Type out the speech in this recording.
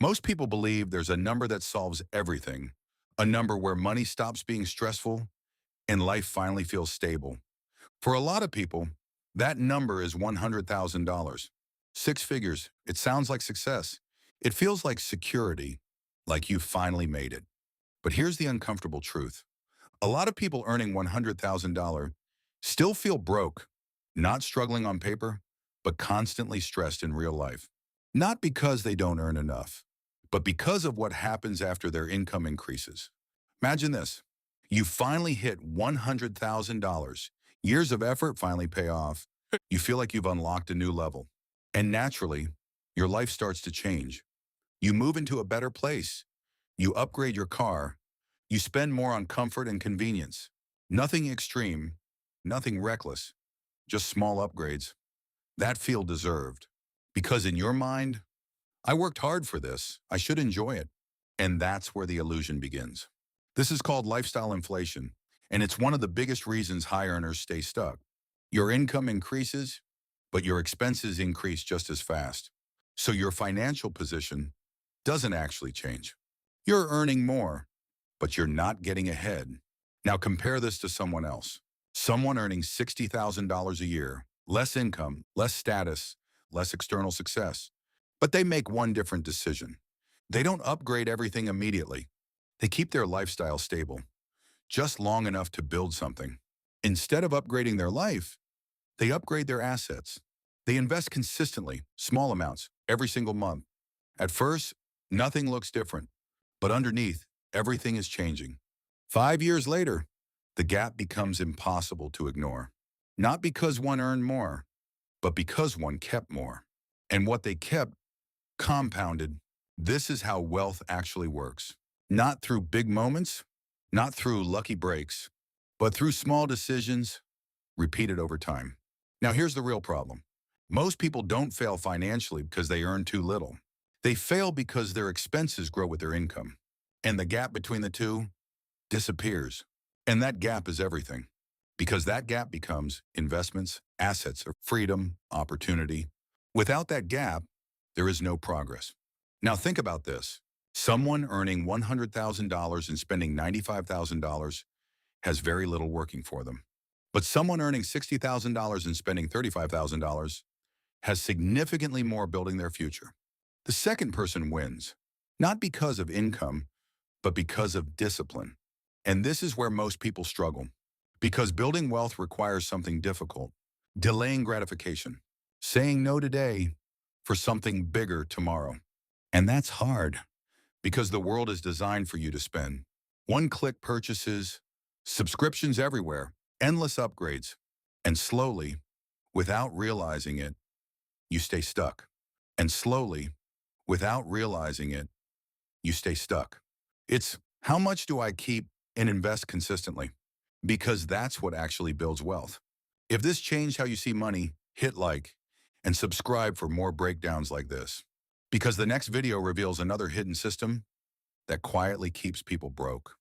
Most people believe there's a number that solves everything, a number where money stops being stressful and life finally feels stable. For a lot of people, that number is $100,000. Six figures. It sounds like success. It feels like security, like you finally made it. But here's the uncomfortable truth. A lot of people earning $100,000 still feel broke, not struggling on paper, but constantly stressed in real life. Not because they don't earn enough, but because of what happens after their income increases. Imagine this. You finally hit $100,000. Years of effort finally pay off. You feel like you've unlocked a new level. And naturally, your life starts to change. You move into a better place. You upgrade your car. You spend more on comfort and convenience. Nothing extreme, nothing reckless, just small upgrades. That feel deserved. Because in your mind, I worked hard for this. I should enjoy it. And that's where the illusion begins. This is called lifestyle inflation, and it's one of the biggest reasons high earners stay stuck. Your income increases, but your expenses increase just as fast. So your financial position doesn't actually change. You're earning more, but you're not getting ahead. Now compare this to someone else. Someone earning $60,000 a year, less income, less status, less external success. But they make one different decision. They don't upgrade everything immediately. They keep their lifestyle stable, just long enough to build something. Instead of upgrading their life, they upgrade their assets. They invest consistently, small amounts, every single month. At first, nothing looks different, but underneath, everything is changing. 5 years later, the gap becomes impossible to ignore. Not because one earned more, but because one kept more. And what they kept compounded. This is how wealth actually works. Not through big moments, not through lucky breaks, but through small decisions repeated over time. Now here's the real problem. Most people don't fail financially because they earn too little. They fail because their expenses grow with their income. And the gap between the two disappears. And that gap is everything. Because that gap becomes investments, assets, or freedom, opportunity. Without that gap, there is no progress. Now think about this. Someone earning $100,000 and spending $95,000 has very little working for them. But someone earning $60,000 and spending $35,000 has significantly more building their future. The second person wins, not because of income, but because of discipline. And this is where most people struggle. Because building wealth requires something difficult, delaying gratification, saying no today for something bigger tomorrow. And that's hard because the world is designed for you to spend. One-click purchases, subscriptions everywhere, endless upgrades, and slowly, without realizing it, you stay stuck. And slowly, without realizing it, you stay stuck. It's how much do I keep and invest consistently? Because that's what actually builds wealth. If this changed how you see money, hit like and subscribe for more breakdowns like this. Because the next video reveals another hidden system that quietly keeps people broke.